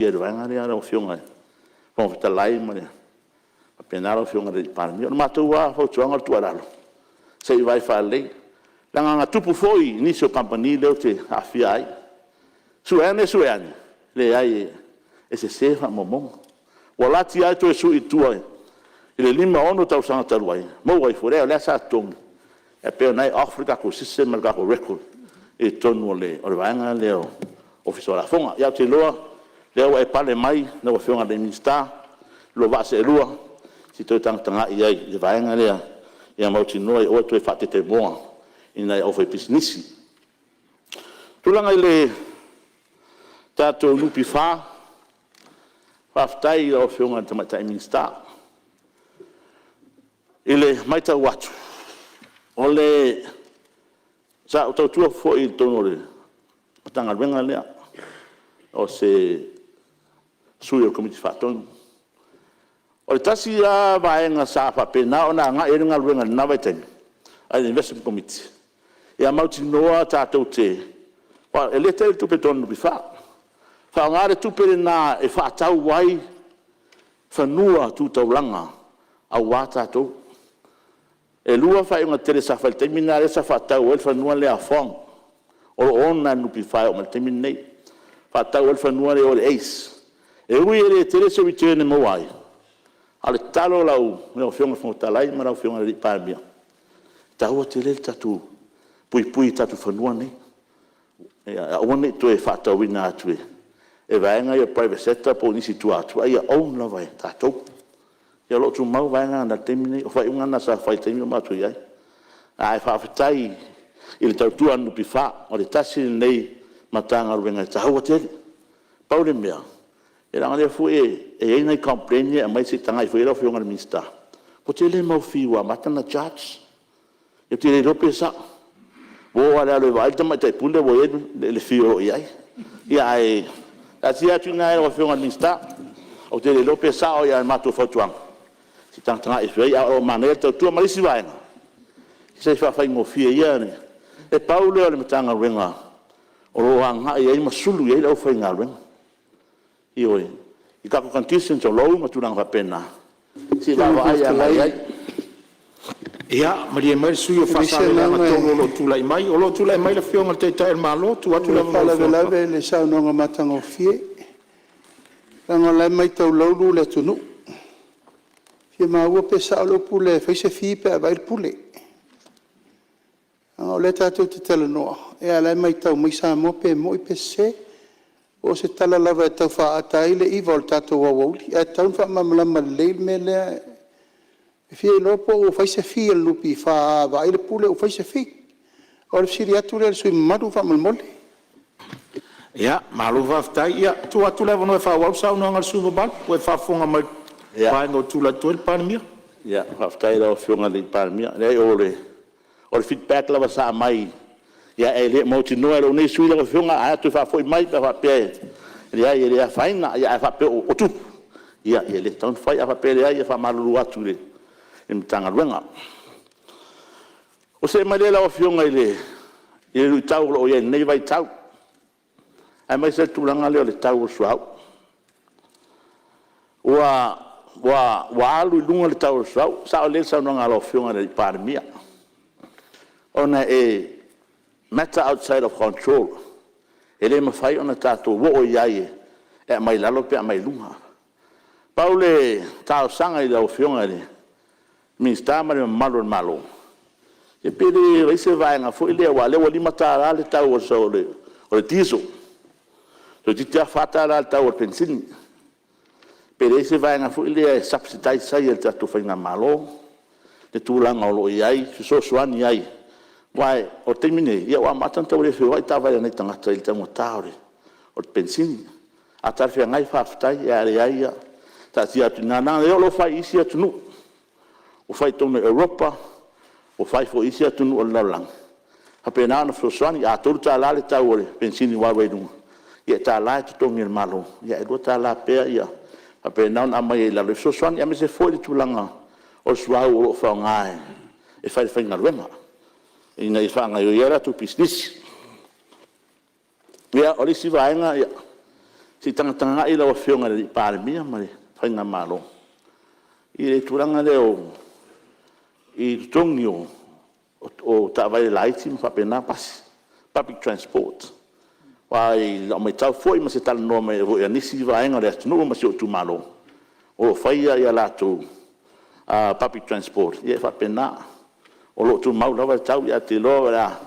ia ruanga rea o fionga po talai ma rea penaro fionga de parmi o matua fo tuanga tuaralo sei vai fale langa nga tupu foi ni so company le te afiai suene le ai ese sefa momong wala ti ai to su itua ile lima ono tau sanga taruai mo wai fore le sa tong e pe nai Africa ko system marka ko record e tonu le o vanga le officer la fonga ya te loa le o e pale mai no fionga de minsta lo va se lua si to tanga ia le vanga le ia mo ti noi o to e fate te bon ina o foi pisnisi tulanga ile tato lupi fa ftai o fionga te mata minsta ile mai ta watu ole sa o tu fo il tonore tanga venga le o se suyo komiti faton o tasi a vaenga sa pa pena ona nga e nga venga na vai ten ai investment committee e mauti noa tatou te pa ele te tu peton bi fa ngare tu pe na e fa tau wai fa nua tu taulanga a wata tu e lua fa nga tere sa fa terminare sa fa tau el fa nua le afong o ona nu bi fa o terminate fa tau el fa nua le o ace e ui ele tere se return mo wai ale talo lau me o fionga fo talai ma lau fionga li parbia tau te le tatu pui tatu fanua nei a one to e fata wina atu e vaenga ia private sector po ni situ atu ia own la vai tatu ia lo tu mau vaenga na temine o fai unga na sa fai temine ma tu ia ai fa fatai il tatu anu pifa o le tasi nei matanga ruenga tau te paule mea era ngale fu e nei complain ia mai si tanga i fu era fu unga minista ko te le mau fiwa matana judge e te le ropesa wo ala le vai tama te punde wo le fio ia ai asia tuna o fio minista o te le ropesa o ia matu fotuang si tanga i fu ia o manel tu mai si vai se fa fa ngo fie ia ne e paulo le matanga renga o ro hanga ia ma sulu ia o fa ngalwen oi i ka ko conditions o lo ma tu nang pena si va vai ai ia maria mai suyo fa sa le ma tolo lo tu lai mai o lo tu lai mai le fionga te ta el malo tu atu le ma la le sa no nga matanga fie nga lai mai tau lo lu le tunu fie ma wo pe sa lo pule fa se fi pe vai pule o le tatu te tele no e lai mai tau mai sa mo pe mo pe se o se tala lava e tau wha atai le i voltato wa wauli. E tau wha mamalama leil me lea. E fie lopo o whaise fi e lupi wha wa aile pule o whaise fi. O le siri atu lea sui madu wha malmole. Ia, malu wha aftai. Ia, tu atu lewa no e wha wau sau no angar suva bal. O e wha fonga mai paenga o tula tu e panemia. Ia, wha aftai la o fionga li panemia. Lea o le feedback lava sa mai. Ia ele mo ti no era nei sui la fionga a tu fa foi mai pa pe ia faina ia fa pe o tu ia ele ton fai a pe ia fa malu atu le em tanga ruenga o se mai la fionga ile lu tau o ia nei vai tau ai mai se tu langa le tau suau wa lu lunga le tau suau sa le sa no ngalo fionga le parmia ona matter outside of control. Ele me fai ona tato wo iai e mai lalo pe mai lunga. Paule tau sanga i la fionga le. Minsta ma malo. E pede vai se vai na foi le wale wali matara le tau so le. O le tiso. So ti tia fata la tau o pensin. Pede se vai na foi le subsidize sai el tato fai na malo. Le tulanga o lo iai so suani iai. Wai o termine ia wa matan tau le fio ai tava nei tanga tai tamo taure o pensin a tar fia ngai fa ftai ia ia ta sia tu nana e lo fai isia tu nu o fai tonu Europa o fai fo isia tu nu o lalang ha pena no fo swani a tu ta la le tau le pensin wa we nu ia ta la tu tongi malo ia e ta la pe ia ha pena na mai la le so swani a me se foi tu langa o swa o fa ngai e fai na ruenga ina ifanga yo era tu business ia oli si vaenga ia si tanga i la fionga le parimia ma fainga malo i le turanga leo i tongio o tawai laiti ma pena pas public transport wai la mai tau foi ma se tal no me vo nisi vaenga le no ma se tu malo o faia ia la tu public transport ia fa pena o lo tu mau lava tau ia te lo la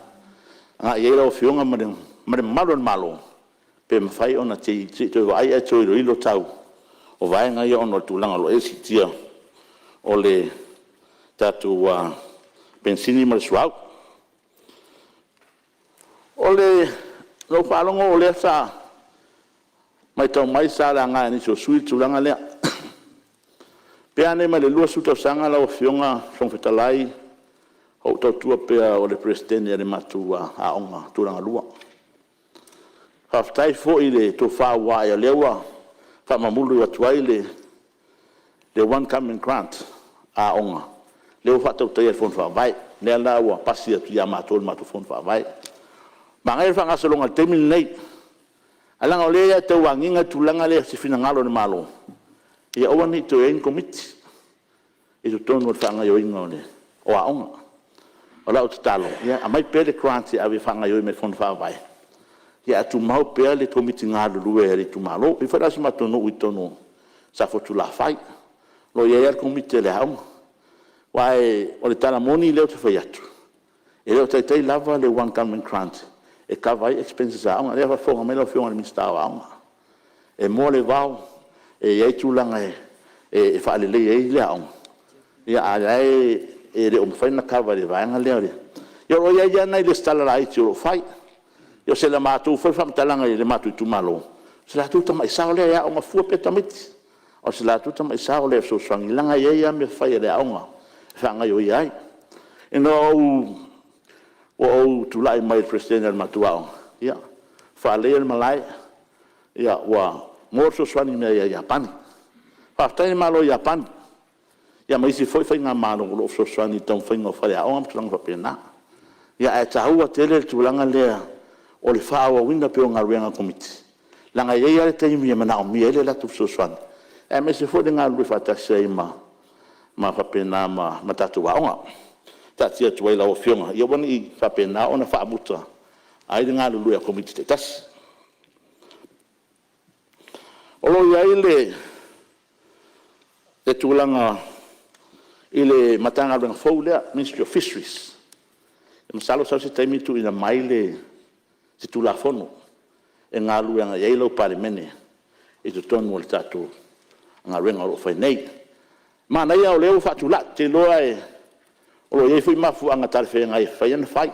nga ia lo fionga ma malo pe mfai ona te ai to ilo tau o vaenga ia ona tu langa lo esitia o le tatu pensini ma suau o le no falongo o le sa mai tau mai sa la nga ni so sui tu langa le pe ane ma le lua suta sanga la o fionga son fetalai o tau tua pe o le presidente le matu a onga tu langa lua haftai fo ile to fa wa ya lewa fa mamulu ya tuaile le one coming grant a onga leo fa to telefon fa vai le la wa pasi tu ya matol matu fon fa vai mangai fa ngasolonga temil nei alanga ole ya te wanginga tulanga le si fina ngalo ni malo ya o ni to en commit e to tono fa nga yo ingone o a onga ola o talo ya amai pele grant ya vi fa nga yo me fon fa vai ya tu mau pe le komiti ngalo luwe le tu malo i fa das matono uitono sa fotu la fai lo ya komiti le hau wai o le tala moni le te fai atu e le te lava le one coming grant e ka vai expenses a nga le fa fonga me lo fiona mi sta wa e mo le vau e ia tu langa e fa le le hau ya ai e le o fai na ka va le vai nga le yo ya na le sta la i tu fai yo se la matu foi fam talanga le matu tu malo se la tu mai sa le ya o fu pe tamit o se la tu mai sa le so sangi langa ya me fai le aunga fa nga yo ai e no o tu lai mai presidente del matuao ya fa le el malai ya wa morso swani me ya japan fa tai malo japan ya mai si foi nga malo lo so swani ton foi ngo fa ya o am tlang fa pena ya e taua tele tu langa le o le faawa winda pe o ngaruenga komiti langa ye ya te mi mana o mi ele la tu so swan e me se fo de nga lu fa ta sei ma fa pena ma tatu wa nga ta tia tu la o fiona yo boni fa pena ona fa buta ai nga lu ya komiti te tas o lo ya ile te tu langa ile matanga ben fo le Ministry of Fisheries e masalo sa se temi tu ina maile se tu la fono e ngā luenga ia ilo pare mene e tu tonu o le tatu ngā ruenga o fai nei ma nei au leo fatu la te loa e o lo iei fui mafu anga tarefe ngai fai ana fai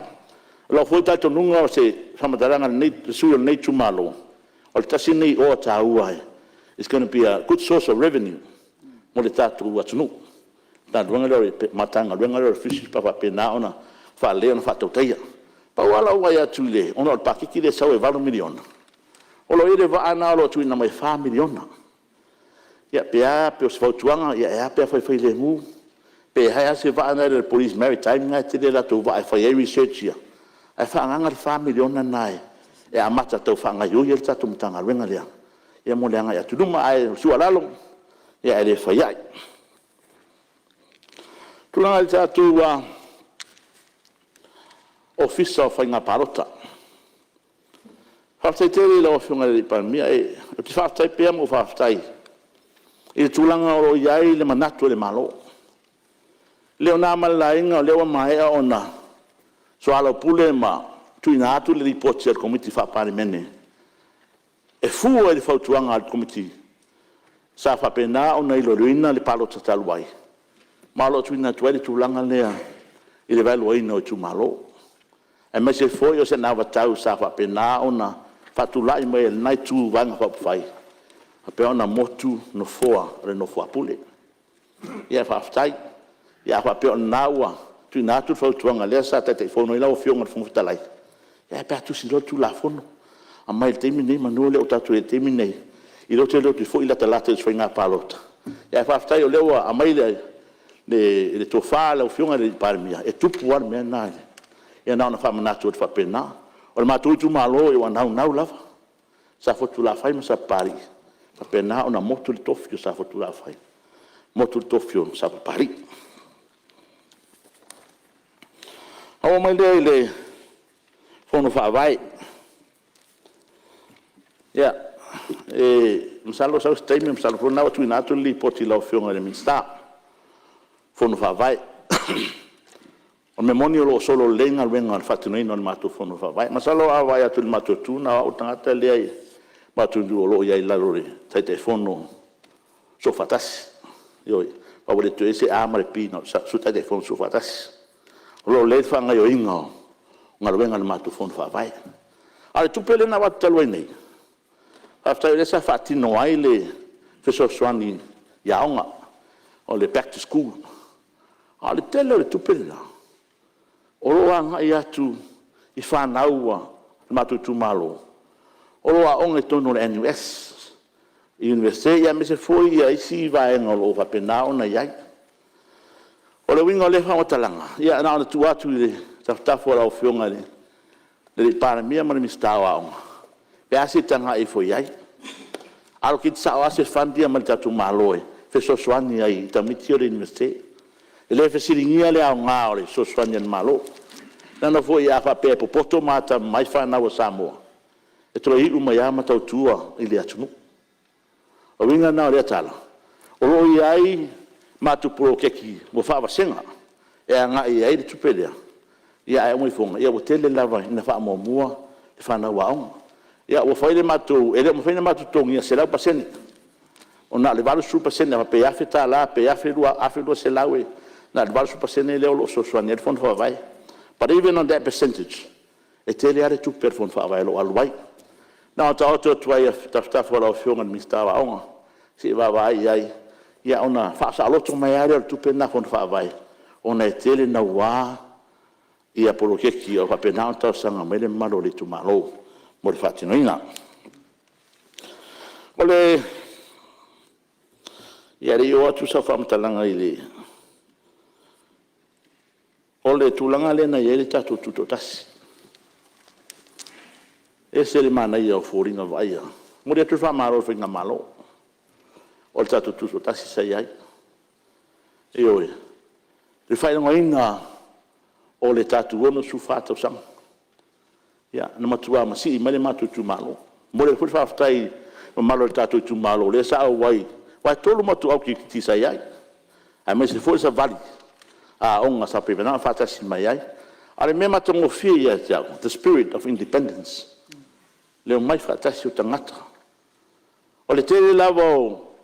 lo fui tatu nunga o se whamataranga nei sui nei tumalo o le tasi nei o ta ua e it's going to be a good source of revenue mo le tatu atunu ta ruenga leo matanga ruenga leo fisi papa pena ona fa leo na fatu teia wala wa ya tule ono al pakiki le sawe 20 miliona o lo ile va ana lo tu na mai 5 miliona ya pe o se tuanga ya pe fa le mu pe ha se va ana le police maritime nga te la tu va fa research ya ai fa nga 5 miliona nai e amata to fa nga yo yel tatu mtanga wenga le ya mo le nga ya tu ma ai su alalo ya ele fa ya tu nga tatu wa ofisa o whainga parota. Whaftai tere la o whiunga le paramia e te whaftai pia mo whaftai. I le tūlanga o iai le manatu le malo. Leo nā malainga o leo maea o na so ala pule ma tuina atu le ripoti al komiti whapare mene. E fua le whautuanga al komiti sa whapena o na ilo ruina le parota taluai. Malo tuina tuere tūlanga lea i le vailu aina o tu malo. E me se foi o se na watau sa fa pena ona fatulai mai nai tu vanga fa fai pe ona motu no foa re no foa pule ia fa ftai ia fa pe ona wa tu na tu fa tuanga le sa te fono ila o fionga fu talai ia pe tu si lo tu la fono a mai te mini manu le o tatu te mini i lo te lo tu fo ila talata so nga palota ia fa ftai o le wa a mai le to fa la o fionga le parmia e tu puar me na ia na fa manatu fa pena o ma tu malo e wa nau lava sa fotu la fai ma sa pari sa pena ona motu le tofio sa fotu la fai motu le tofio sa pari o mai le fono fa vai ya msalo sa statement msalo fona watu inato li poti la ofionga le minsta fono fa vai o memonio lo solo lenga wenga al fatino ino al mato fono fa vai masalo a vai atu mato tu na o tangata le ai mato du lo ia la lore tai te fono so fatas yo pa vole tu ese amare pino sa su tai te fono so fatas lo le fa nga yo ingo ngal wenga al mato fono fa vai ale tu pele na wat talo nei after esa fatino ai le feso swani yaonga o le back to school ale tele le tu pele o loa ngai atu i whanaua matutu malo. O loa onge tono le NUS. I universite ia me se foi ia isi vaenga lo whapenao na iai. O le winga le whamatalanga. Ia na ona tu atu i le taftafu ala o whionga le paramia mara mistawa onga. Pe ase tanga i foi iai. Alo ki tsao ase whandia mara tatu malo e. Feso swani ai tamiti o le universite. Ele fesiringia le au ngā ore so swanian malo. Nana fo ia fa pe poto mata mai fa na o Samoa. E tro i uma ia mata tua i le atunu. O winga na le tala. O lo ia ai matu pro keki mo fa vasenga. E nga ia i tupelea. Ia ai mo fonga ia o tele lava ina fa mo mua e fa na wa. Ia o fa ile matu ele mo fa ile matu tongi ia sela paseni. O na le valu su paseni ma pe afeta la pe afedo selawe. Na le valu su paseni le o so swani el fon fa vai. But even on that percentage, e tele are tu per fon fa vai lo alwai. Na ta auto tuai tafta fo la fiona mistawa onga. Si va vai ai. Ia ona fa sa loto mai are tu per na fon fa vai. Ona e tele na wa ia polo keki o pa pena ta sanga mele malo le tu malo. Mo fatino ina. Ole ia rio tu sa fam talanga ile. Ole tulanga le na yele tatu tuto tasi. Ese le mana ia o foringa vaia. Muri atu fa maro finga malo. Ole tatu tuto tasi sai ai. E oe. Le fai ngoina ole tatu ono su fata sang. Ya, na matua masi male matu tu malo. Muri fu fa ftai malo tatu tu malo le sa wai. Wai tolu matu au ki ti sai ai. Ai me se foi sa vali. Onga sa pe na fata si mai ai. Ale me matongo fia ia the spirit of independence. Le mai fata si tangata. O le tele lavo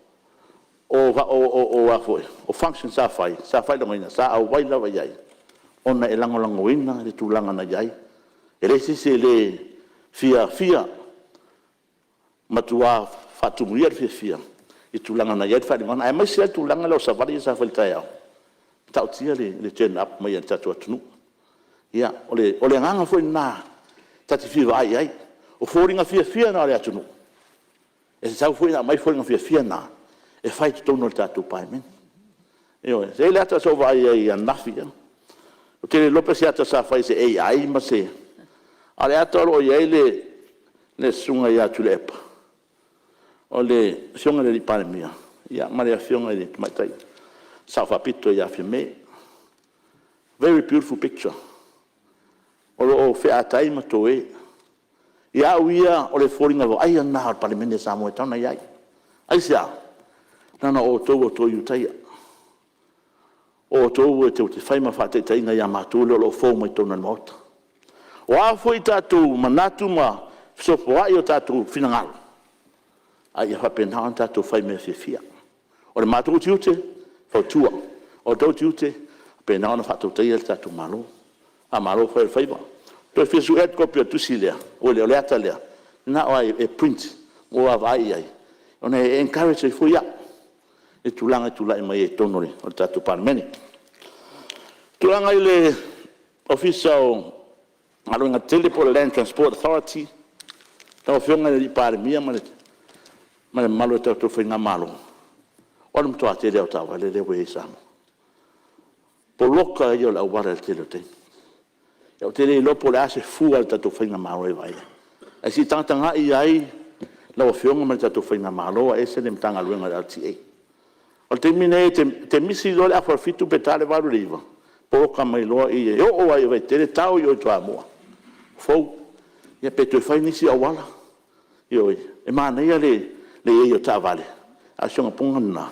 o function sa fai da ngina sa au vai lava iai. Ona elango langoina le tulanga na iai. Ele se le fia matua fatu muia fia. I tulanga na iai fa ngana ai mai se tulanga lo sa vali sa falta ia. Tau tia le turn up mai tatu atunu. Ia, ole nganga foi na tati fi vai ai. O foringa fia na le atunu. E se foi na mai foringa fia na. E fai tu no tatu pai men. Io, se le ata so vai ai anafia. O que Lopes ata sa fai se ai ma se. Ale ata lo ia le sunga ia tulepa. Ole sunga le panemia. Ia, Maria fiona le matai. South Apito ia filme. Very beautiful picture. O fe atai matoe. Ia uia o le foringa vo ai na al parlamento Samoa tana ia. Ai sia. Nana o to yutai. O to te fai ma fate tai nga ia matu lo fo mai tona mota. O a foi tatu manatu ma so po ai o tatu finangal. Ai fa pena tatu fai me fia. O le matu tiute o tua o tau tiute pe na ona fatu tai el tatu malo a malo foi faiba to fisu et copia tu silia o le ata le na ai e print o vai ai ona encourage foi ya e tulanga tulai mai e tonore o tatu parmeni tulanga ile official alo nga Teleport Land Transport Authority tau fionga di parmia ma malo tatu foi nga malo. Ora mto ate le tawa le we sam. Poloka yo la wara le te. Yo te le lopo la se fu al tatu fainga mawe vai. Ai si tanga i ai lau fionga mai tatu whaina maloa e se le mtanga luenga le RTA. O te mine te misi dole a whawhitu pe tale waru riva. Poka mai loa i e o ai vai tere tau i o tua mua. Fou, ia pe tu whai nisi awala. Ioi, e mana ia le e o ta vale. A shonga punga na.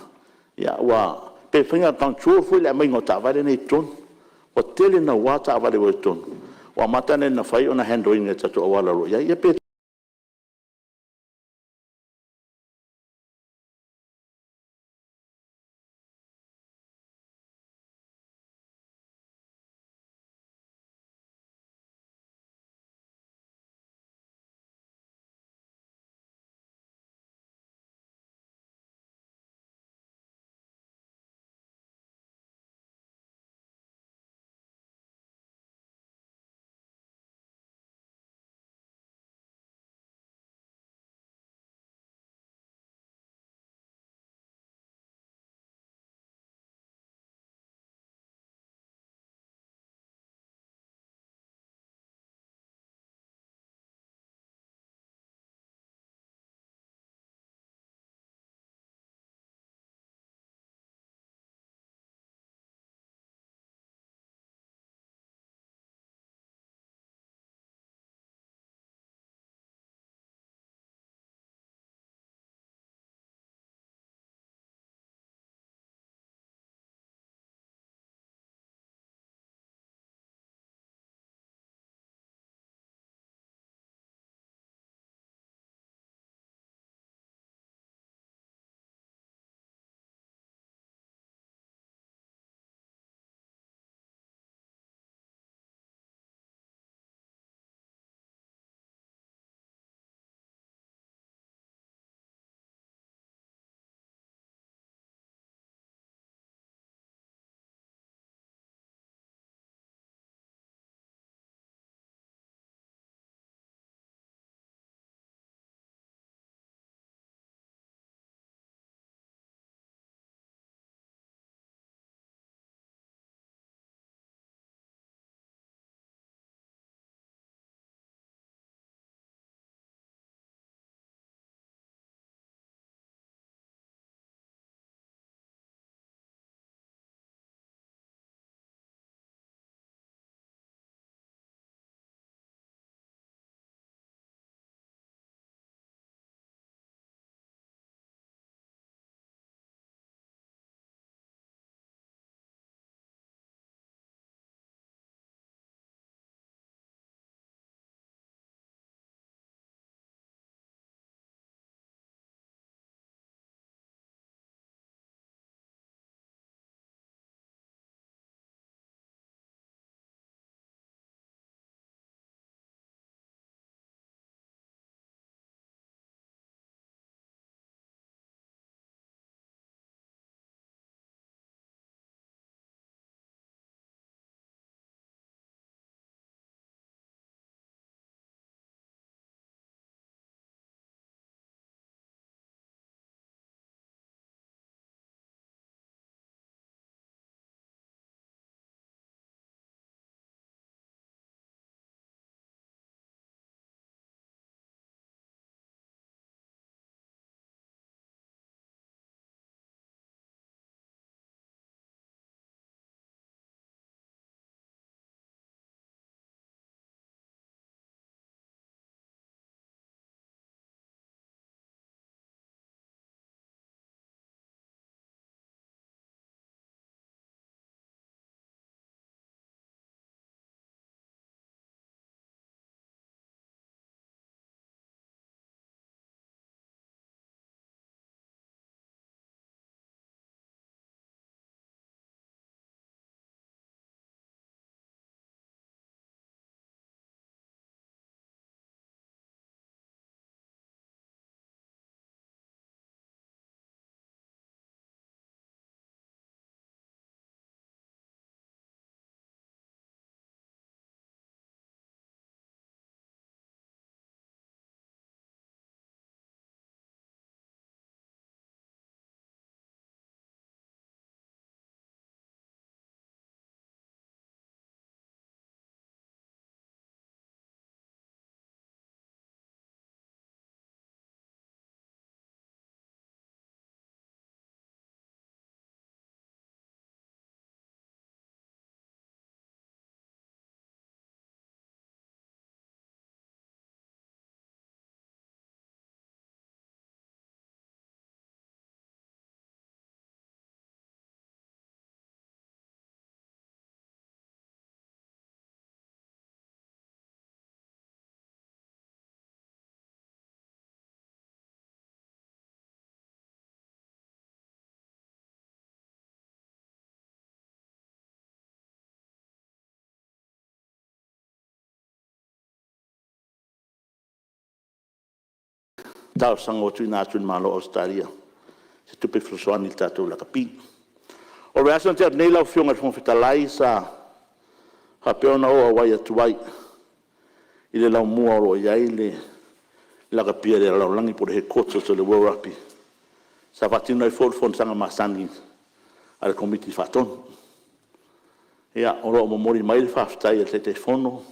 Ia wa, pe whinga tang chua fui le mai ngō ta vale nei ton. O tele na wā ta vale o ton. Wa matane na whai o na handling e tatu awala ro. Ia pe tau sanga o tui nā tui malo Australia. Se tupe frusoani tātou la kapi. O reason te nei lau fionga fong fitalai sa hapeona o awai atuai. Ile lau mua o iai le la kapia le lau langi por he kotso so le World Rugby. Sa fatino i fon sanga masani al komiti faton. Ia oro mo mori mai fa stai e te fono.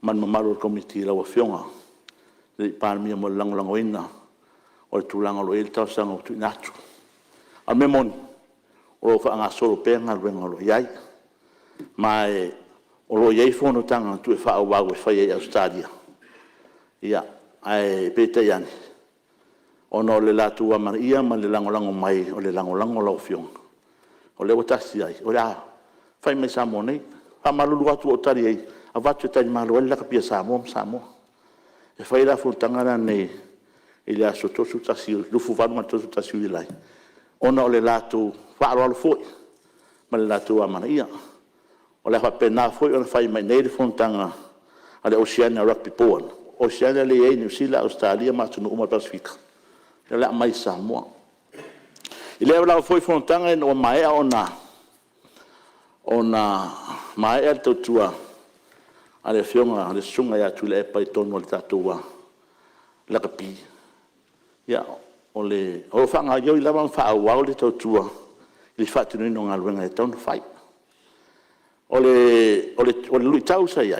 Man mamaru komiti lau fionga. Le parmi mo lango ina. O tu lango lo el tau sanga o tu natu. Al memon o fa nga solo penga renga lo iai. Mai o lo iai fono tanga tu fa wa wa fa ia Australia. Ia ai pete yani. Ono le latu wa man ia man le lango mai o le lango lo fiong. O le otasi ai. O la fai me sa monei. Pa malulu atu o tari ai. A vatu tari malu la kapia sa mo. E fai la fu tanga nei ile aso tosu tasi lufu vanu ma tosu tasi ilai. Ona o le latu fa alo foi. Ma le latu wa man ia. O le fa pena foi ona fai mai nei fu tanga ale Oceania Rugby Board. Oceania le e New Zealand Australia ma tunu uma Pasifika. La mai Samoa. Ile la foi fontanga no mai ona mai el totua. Ale fionga ale sunga ya tule pai tono le tatua. La kapi. Ya ole o fanga yo i lava fa wa le totua. Li fatu no ngalwenga e ton fai. Ole luitau sa ia.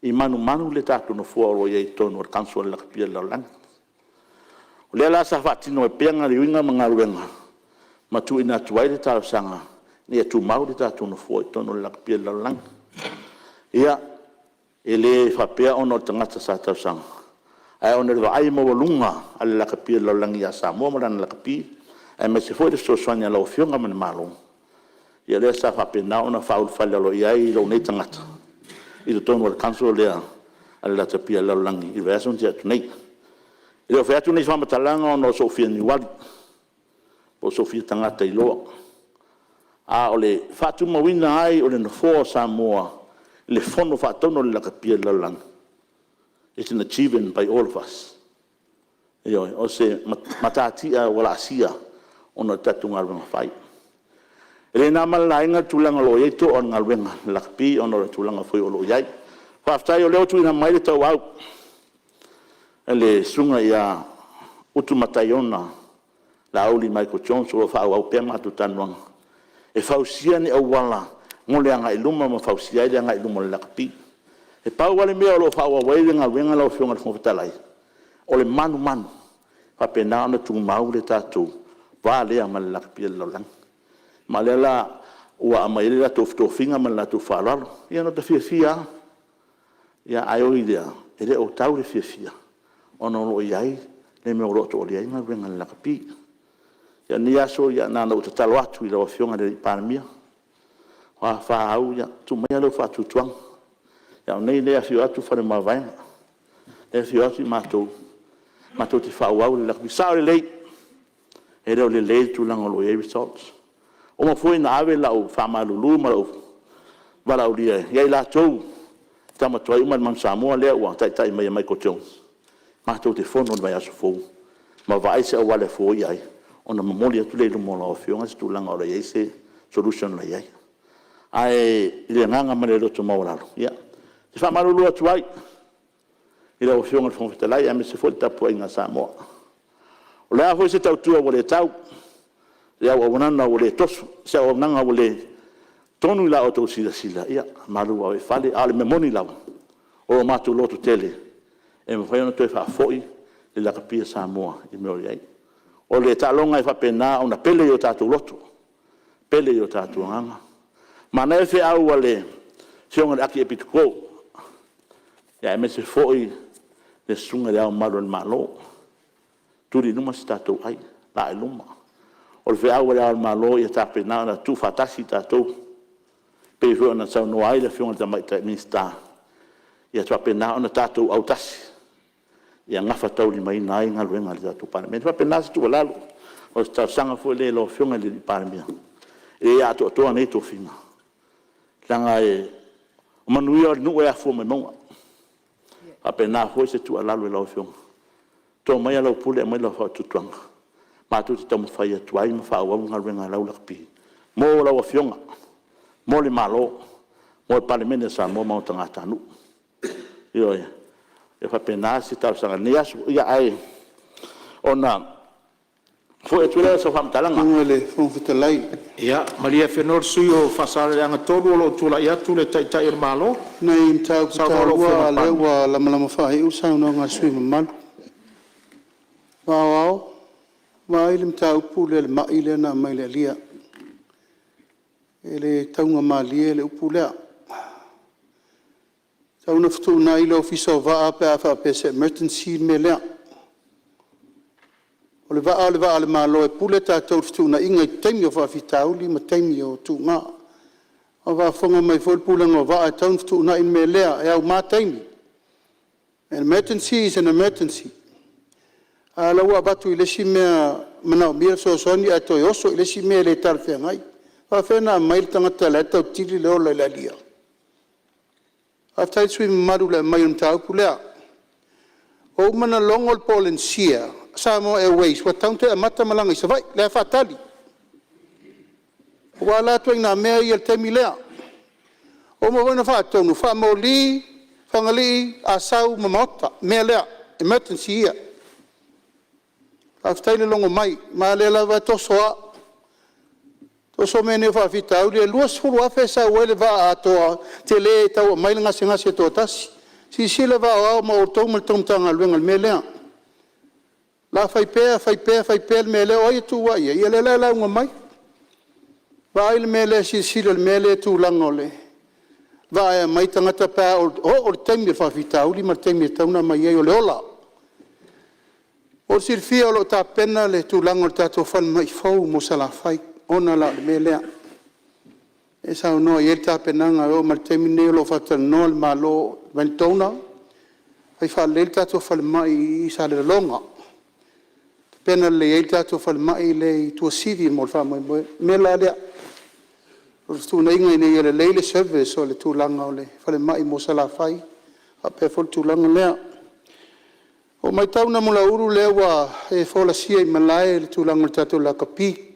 I manu le tatu no fo o ye tono o kanso la kapi la lang. Le la sa fatino e penga le winga mangaruenga. Ma tu ina tuai le tau sanga. Ni e tu mau le tatu no fo tono la kapi la lang. Ia ele fa pea ono tangata sa tau sanga. Ai ono le ai mo lunga ale la kapi la lang ia sa mo la kapi. Ai me se foi de so sonia lo fionga man malo. Ia le sa fa pena ona fa fale lo ia i lo nei tangata. I tono le kanso le ale la kapi la lang i version dia tu nei. E o featu nei whama talanga o no Sofia Niwali. O Sofia tangata i loa. A o le whatu mawina ai o le nofo Samoa. Le fono whatono le lakapia lalang. It's an achievement by all of us. E o se matatia wala asia o no tatu ngalwenga whai. E le nā malainga tulanga lo yeito o ngalwenga lakapi o no tulanga fui o lo iai. Whaftai o leo tuina mai le tau au. Le sunga ia utu mataiona la auli Michael Jones o fa au pema tu tanwang e fausia ni awala ngole anga iluma ma fausia ile anga iluma la kapi e pau wale me lo fa wa wele nga wenga lo fionga fo talai o le manu fa pena na tu mau le tatu va le ama la kapi lo lang malela wa ama ile la to finga ma la tu fa la ia no te fia ia ayo idea ele o tau le fia ono lo iai le me ro to le ai ma venga la kapi ya ni aso ya na no talo atu i lo fionga de parmia wa fa au ya tu me lo fa tu tuang ya nei le afio atu fa ma vai le afio atu ma to ti fa au la kapi sa le e le tu lang lo e results o mo foi na ave la o fa ma lulu ma o vala o dia ya la to tama to i man Samoa le wa tai mai ko Jones ma to te fono vai aso fo ma vai se wale fo iai ona mamoli atu le mo la fionga stu langa ora ia se solution la iai ai ile nganga ma le to mo la ia se fa malu atu ai ile o fionga fo te lai ame se fo ta po inga Samoa o le fo se tau tu o le tau ia o nana o le tosu se o nanga o le tonu la o to sila ia malu o fale ale me moni la o ma tu lotu tele e mo fai ona toi fa foi le la kapia Samoa i me oi o le talonga e fa pena ona pele yo tatu lotu pele yo tatu nganga mana e fe au wale fionga aki e pituko ya e me se foi le sunga le au malo turi numa si tatu ai la e luma o le fe au wale au malo i ta pena ona tu fatasi tatu pe fo ona sa no ai le fionga ta mai ta minsta ia ta pena ona tatu au tasi ia ngafa tau li mai nai ngalwenga le tu parlement fa penas tu lalo o sta sanga fo le lo fionga le parlement e ia to nei to fina langa e manuia nu e fo me monga a pena fo se tu lalo lo fionga Tō mai alau pule mai lau whatutuanga. Mātou te tamu whai atu ai ma whaau ngā renga lau lakpi. Mō lau a fionga. Mō le malo. Mō le palemene sa mō mau tanga tanu. Io ia. E whapena si tau sanga ni asu ia ai. Ona. Fo e tuela sa whamtalanga. Ngole, whamtalai. Ia, malia whenor sui o whasare anga tolu o lo tula ia tule tai ir malo. Nei mtau kutaua lewa lama whahe usau no ngā sui mamalu. Wāwao. Maile mtau pule le maile na maile lia. Ele taunga malie le upulea. Tauna fitu na ilo ofisa o vaa pe afa pe se emergency me lea. O le vaa le malo e pule tātou fitu na inga i teimi o whawhitauli ma teimi o tu ngā. O vaa whonga mai whulpulanga o vaa e taun fitu na in me lea e au mā teimi. An emergency is an emergency. Ala ua batu i lesi mea manao mia sosoni a toi oso i lesi mea le tarwhea ngai. Whawhena mail tangata le tau tiri leo le la lia. Aftai sui maru le mai tau pulea. O mana longol polen sia, Samoa Airways, wa taunte a mata malanga i savai, le whatali. Wa la tuai na mea i al temi lea. O ma wana whaatonu, whaamoli, whangali, asau, mamota, mea lea, emergency ia. Aftai le longo mai, ma le lawa tosoa. Toso mene whawhita au, le luas hulu awhe sa uele wa atoa, te le tau mai ngase ngase tō tasi. Si sila wa au ma o tau mal tōmtanga luenga le melea. La whaipea le melea, o ia tu wa ia le launga mai. Wa ai le melea si sila le melea tu langa ole. Wa ai mai tangata pā o le taimi le whawhita au, li ma taimi le tauna mai ei o le ola. O sirfia o lo ta pena le tu langa le tato whan mai fau mo sala whai. Ona la me lea. E sao noa i elta penanga o ma te mine lo fata noa le malo ventona. Ai fa le elta to fa le mai i sa le longa. Pena le elta to fa le mai le i tua sivi mo le fa mo me la lea. O tu na inga ine i le leile service o le tu langa o le fa le mai mo sa la fai. A pe fol tu langa lea. O mai tauna mo la uru lea wa e fola sia i malae le tu langa le tato la kapi.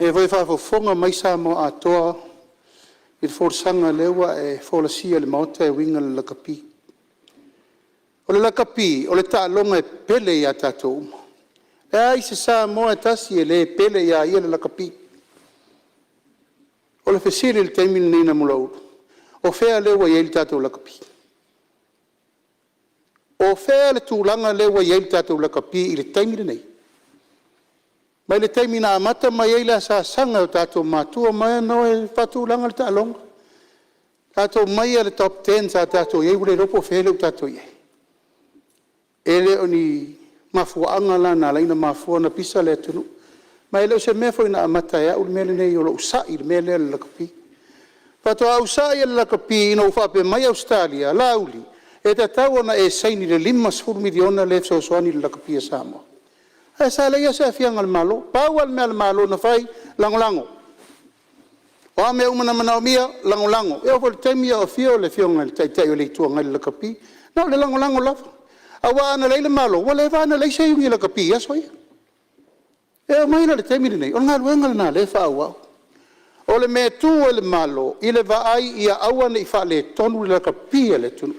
E voi whawhonga mai sa mo atoa i le forsanga lewa e wholasia le maota e winga le lakapi. O le lakapi, o le tālonga e pele i a tātou uma. E ai se sa mo e tasi e le pele i a ia le lakapi. O le whesiri le teimini nina mula uru. O whea lewa i ele tātou lakapi. O whea le tūlanga lewa i ele tātou lakapi i le teimini nei. Mai le taimi na amata mai eila sa sanga o tātou mātua mai no e whatu langa le tālonga. Tātou mai le top 10 sa tātou iei ule ropo whele o tātou iei. Ele o ni mafuanga la na laina mafua na pisa le tunu. Mai leo se mea foi na amata ea ule mele nei o lo usai le mele le lakapi. Whatu a usai le lakapi ino uwhape mai Australia, lauli. E tātou na e saini le 5 miliona le fsosoani le lakapi a Samoa. E sa leia se afianga le malo, pau al mea le malo na fai lango. O a mea umana manao mia, lango. E o le taimia o fio le fionga le taitai o le itua ngai le lakapi, na le lango lava. A wa ana leile malo, wa le wa ana leise iungi le kapi, aso ia. E o maila le taimiri nei, o ngā luenga le nā le wha au. O le mea tu o le malo, i le wa ai ia aua nei wha le tonu le kapi le tunu.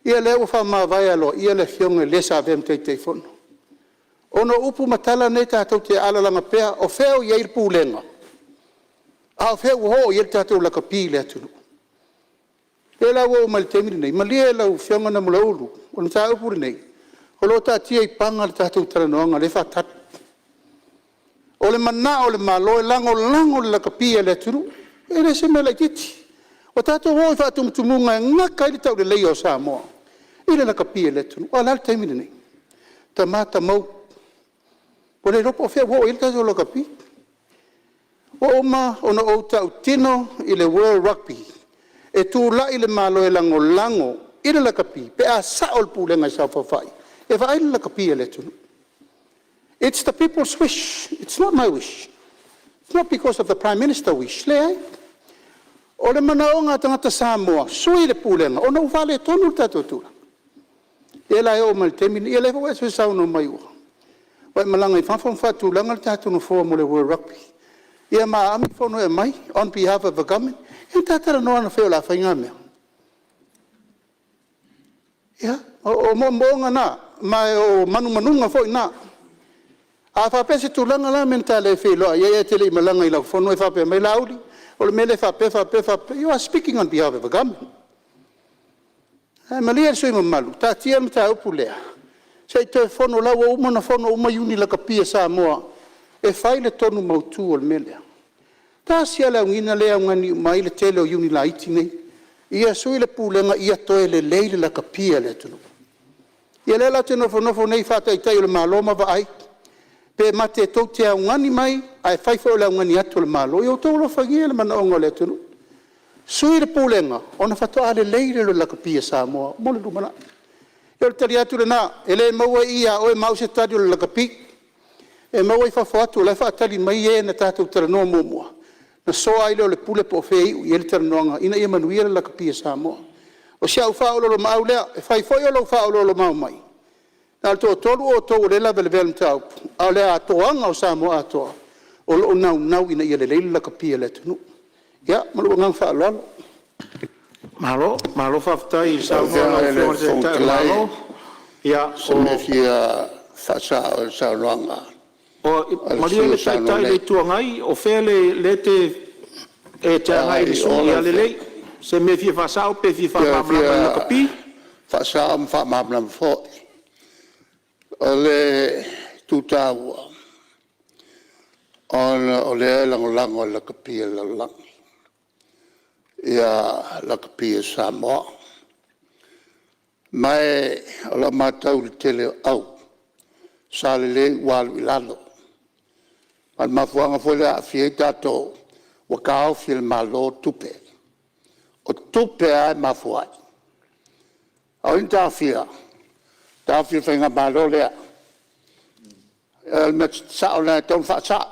Ia le ua wha maa vai alo, ia le fionga le sa avem teitei fono. Ono upu matala nei tātou te alalanga pea, o wheo i eir pūlenga. A o wheo ho i eir tātou laka pī le atunu. E lau o mali temiri nei, malia e lau whianga na mula ulu, o na tā upuri nei. O lo tā tia i panga le tātou taranoanga, le whatat. O le mana o le malo, e lango le laka pī le atunu, e le se mele titi. O tātou ho i whatumtumunga, ngaka i le tau le lei o Samoa. I le laka pī le atunu, o lal temiri nei. Ta mata mau. O le ropo whea wo ilta zo lakapi. O oma ona o tau tino i le World Rugby. E tū la i le malo e lango i le lakapi. Pe a saol pūlenga sa whawhai. E whaai le lakapi e le tunu. It's the people's wish. It's not my wish. It's not because of the Prime Minister wish. Le ai. O le mana o ngā tangata Samoa. Sui le pūlenga. O na uvale tonu tato tūra. E la o mal temi e le fo so sa no mai o. Wa malanga fa fa tu langa tatu no fo mo le World Rugby. Ia ma ami fo no e mai on behalf of the government. E tata no ana fe la fa ngame. Ia o mo nga na mai o manunga fo na. A fa pese tu langa la mentale fe lo ia te le malanga i la fo no e fa pe mai laudi. O le mele fa pe. You are speaking on behalf of the government. Malia soi malu, ta tia mta upulea. Sei te fono la wa uma na fono uma uni la kapia sa moa. E fai le tonu mautu o le mele. Ta sia la ngina le ngani mai le tele o uni la iti nei. Ia soi le pulenga ia toe le leile la kapia le tunu. Ia le la te nofo nei fata i tai o le maloma va ai. Pe mate tau te ngani mai, ai fai fo le ngani atu le malo. Ia tau lo fagia le manaonga le tunu. Sui le pulenga, ona fatoa le leile lo la kapia sa moa, mo le lumana. Ia le tari atu le na, ele maua ia o e mau se tari o le la kapi. E maua i fafo atu, le fatali mai e na tātou taranoa mua. Na soa ai leo le pule po fei, i ele taranoanga, ina ia manuia le la kapia sa moa. O sia ufa o lo mau lea, e fai foi o lo ufa o lo mau mai. Na le tō tolu o tō le la vele vele mtau, a le a toanga o sa moa atoa. O lo nau ina ia le leile la kapia le tunu. Ya, malu ngang fa lalo. Malo faftai sa malo. Ya, o me fia fa sa longa. O malia le tai le tuangai o fele le te e tanga i su ia le se me fia fa sa o pe fia fa mamla na kapi. Fa sa fa mamla fo. O le tutawa. O le lango la kapi la lang. Ia la kapia Samoa. Mai ala matau le tele au. Sa le walu ilano. Al mafuanga foi la fie tato wa kao fil malo tupe. O tupe ai mafuai. Au inta fia. Ta fia fenga malo lea. El met sa ona ton fa sa.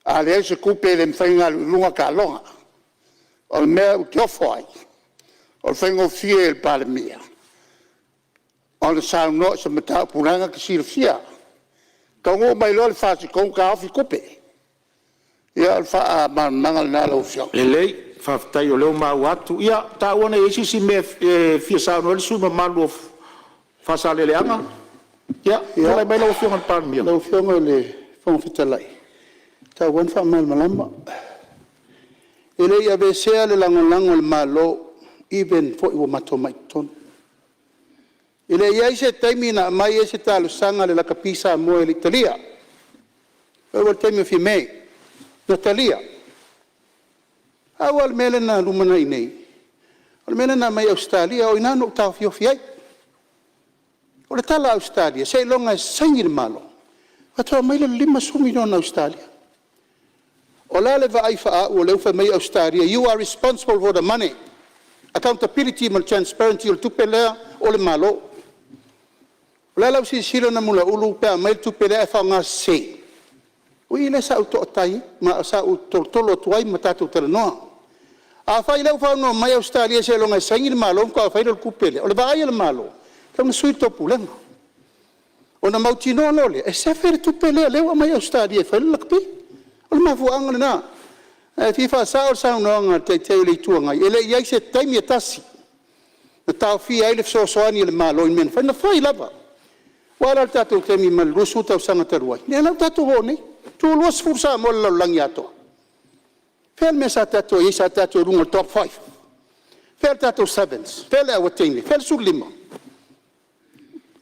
Ale se kupe le fenga lunga ka longa. O mea u te ofoi, o whengo fie il pale mea. O le sao no sa matau punanga ki sira fia. Ka ngō mai lo le whasi kong ka awhi kupe. Ia le wha mangal nā lau fia. Lei, whaftai o leo mau atu. Ia, ta wana e si me fia sao no le suma malu o whasale leanga. Ia, ia mai lau fia ngal pale mea. Lau fia ngai le whangwhitalai. Ta wan wha malama. Ele ia besea le lango le malo, even fo iwa mato mai ton. Ele ia se taimi na mai e se talo sanga le la kapisa mo e l'Italia. Awal taimi fi mei, Natalia. Awal mele na lumana inei. Awal mele na mai Australia, o inano tau fio fiai. O le tala Australia, se longa sangi le malo. Watoa mai le 5 miliona Australia. Ola le vai fa o le fa mai Australia, you are responsible for the money. Accountability and transparency o tupelea o le malo. Ola la si sila na mula ulu pe mai tupelea fa nga se. O ile sa auto tai ma sa auto tolo tuai matatu terno. A fa ile fa no mai Australia se longa sangi malo ko fa ile kupele. O le vai le malo. Ka un suito pulengo. Ona mautino no le, e se fer tupelea le mai Australia fa le lakpi. O le mafuanga na. Fifa sao sao no te le tuanga. Ele ia se taimi e tasi. Na tau fi ai le soani le malo in men. Fa na fai lava. Wala tatu temi mal rusu tau sanga taruai. Ne la tatu hone. Tu los fursa mo la langiato. Fel me sa tatu i sa tatu runga top 5. Fel tatu 7s. Fel e watini. Fel sur lima.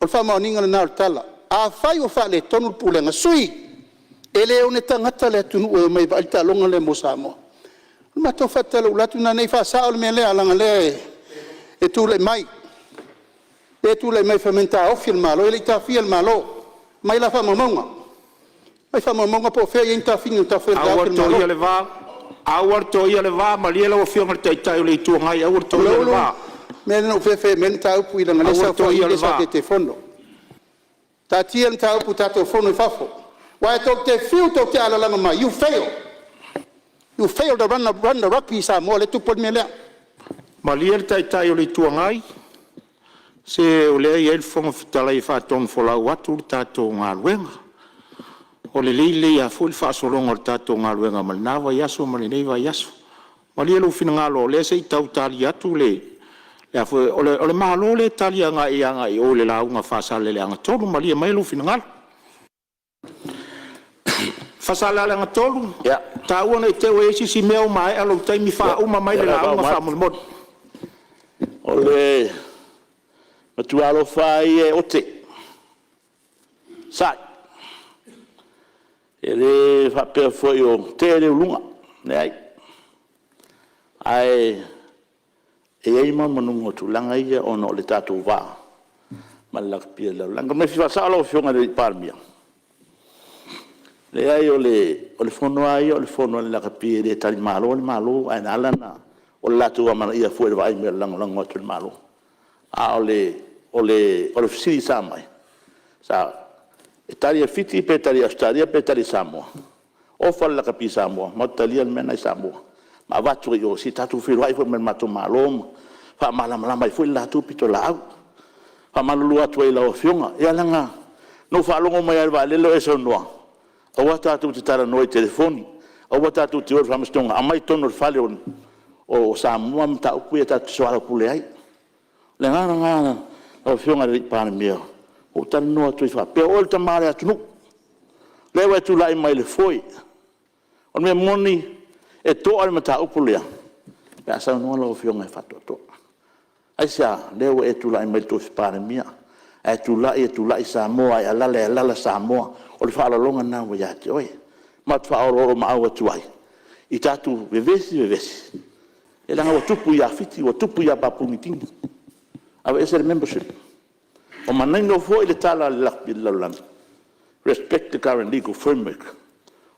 O fa mo ninga na tala. A fai o fa le tonu pulenga sui. Ele o ne tangata le tunu o mai ba ta longa le mosamo. Ma to fatta lo latu na nei fa sa o me le alanga le e tu le mai. E tu le mai fermenta o fil malo, ele ta fil malo. Mai la fa mamonga. Mai fa mamonga po fe inta finu ta fe da fil malo. Awar to ia le va ma le o fio ngai tai le tu ngai awar to ia le va. Me no fe menta o pu ila ngale sa to ia le sa te fondo. Ta tien ta o pu ta to fondo fafo. Why talk te feel to te ala langa mai? You fail. You fail to run the rugby sa mo le tu pol mele. Ma lier tai o le tuangai. Se o le ia il fonga fitala I whātong wholau atu le tātou ngā luenga. O le leile ia fu il whaasolonga le tātou ngā luenga malinawa yaso malineiva yaso. Mali elu fina ngalo le se I tau tali atu le. O le mahalo le tali anga I o le launga whaasale le anga tolu mali mai elu fina ngalo. Whaasale le anga tolu. Ta ua nei te o esi si meo mai alo taimi wha uma mai le launga whaamulmod. O le matualo whai e ote. Sai. E le whapea foi o te le ulunga. Nei. Ai e ei manungo tu langa ia ono le tātou wā. Malak pia lau langa. Me whiwa sālo whionga le Palmia. Le ai o le whonua ia, o le whonua le laka pia le tali malo, le malo, ai na alana. O le latu wa mana ia fuere vai mea langa atu le malo. A o le fisiri sa mai. Sa e tali a fiti pe tali Australia pe tali Samoa. O whala laka pia Samoa, ma tali al mena I Samoa. Ma watu I o si tatu whiru ai fuere mea mato malo. Wha malama I fuere latu pito lau. Wha malulu atu ai lau whionga. Ia langa, no whalongo mai alwa lelo e noa. O wata atu te tara noi telefoni. O wata atu te ora whamastonga. A mai tono whale o Samoa mta upu e tatu soara pule ai. Le ngana o whionga le pane mea. O tala noa tui wha. Pea o le tamare atu nuk. Lewa e tu lai mai le foi. O mea moni e toa le mta upu lea. Pea sa noa lau whionga e whatoto. Ai sia, lewa e tu lai mai tui pane mea. E tu lai Samoa, e alala Samoa. O le whaalalonga nā wa iate oi. Mat whaororo ma au atu ai. I tatu vevesi. E langa wa tupu ia fiti, wa tupu ia papungitingi. Awa ese le membership. O manai no fo le tala le lakpi le laulami. Respect the current legal framework.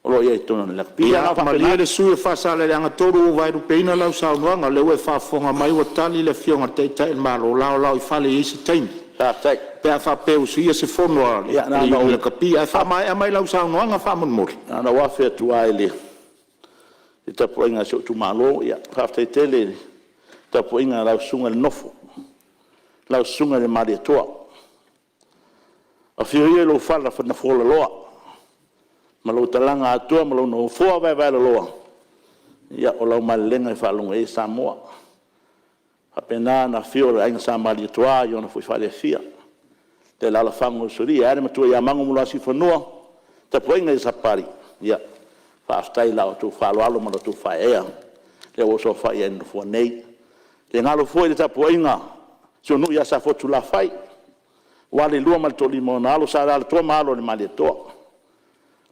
O lo ia I tona le lakpi. Ia malia le sui whaasale le anga toru o vairu peina lau saunuanga, lewe whaafonga mai wa tali le fionga teita e malo lau I whale isi taimi. Tātai. Pea whapeu suia se whonua le kapi. A mai lau saunuanga whamunmori. Ana wawhea tu ai le. I tapu inga se o tu malo, ia whaftai tele. Tapu inga lau sunga le nofo. Lau sunga le maria toa. A whioia lo whala whana whola loa. Malo talanga atua, malo no whoa vai loa. Ia o lau malenga I whalunga e Samoa. Hapena na whio le ainga sa maria toa, i ona fui whale fia. Te lala whango suri, ere matua ia mango mula si whanua. Tapu inga I sapari. Ia. Whaaftai lao tu whaaloalo mana tu whaea. Le oso whaea ino fua nei. Le ngalo fua I tapu inga. Sio nui asa fotu la whai. Wale lua mal to limo na alo sa ala toa malo le mali toa.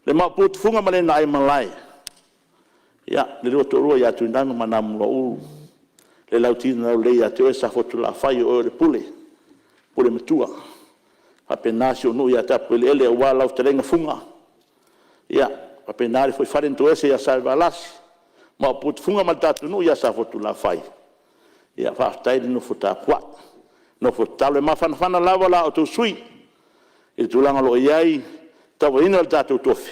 Le maputu funga male na ai malai. Ia, le rua torua ia tu indangu mana mula ulu. Le lautina lau lei a te oe sa fotu la whai o le pule. Pule matua. Hape nasi o nui a tapu ele a wala au terenga funga. Ia, hape nari foi wharento ese ia salva lasi. Maputu funga mal tatu nui ia sa fotu la whai. Ia, whaaftai no futa pua. No fotalo e mawhanawhana lawa la o tau sui. I tulanga lo iai, tawa ina le tātou tofi.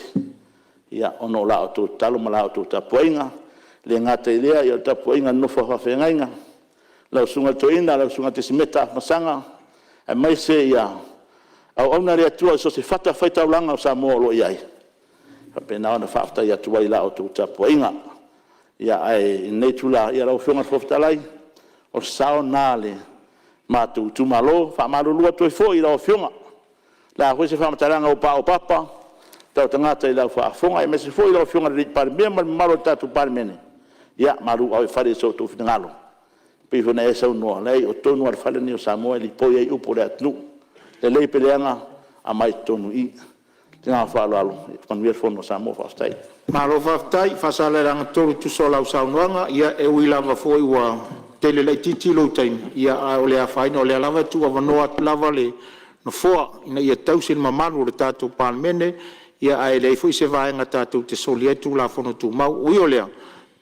Ia, ono la o tau talo ma la o tau tapuainga. Le ngata I lea, ia tapuainga nufa whawhengainga. Lau sunga toina, lau sunga te simeta masanga. E mai se ia, au auna rea tua so se whata whaitau langa o Samoa lo iai. Hapena ona whaafta ia tuai la o tau tapuainga. Ia, ai, nei tula, ia rau whionga whoftalai. O sao nāle. Matu tu malo, fa malo lua tu fo I la fionga. La ho se fa mataranga o papa. Tau tangata I la fa fonga e me se fo I la fionga ri par me mal malo tatu par mene. Ya malu au fare so tu finalo. Pe fona esa no lei o tonu al fale ni o Samoa li poi ai upo le atnu. Le lei peleanga a mai tonu I. Tinga fa lalo. Kon wir fono Samoa fa stai. Malo fa stai fa sale ranga toru tu sola usaunuanga ia e uilanga foi wa tele le titi lo time ia o le afaina o le lava tu wa no lava le no foa ina ia tausin mamalu le tatu palmene ia ai le foi se vai nga tatu te solia tu la fono tu mau ui o le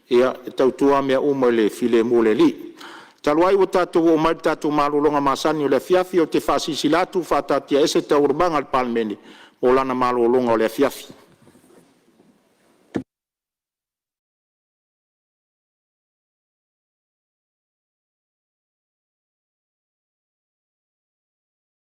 ia tau tua mea uma le file mo le li talwai o tatu o mai tatu malu longa masani o le fiafi o te fasisi latu fatatia ese tau urbanga al palmene o lana malu longa o le fiafi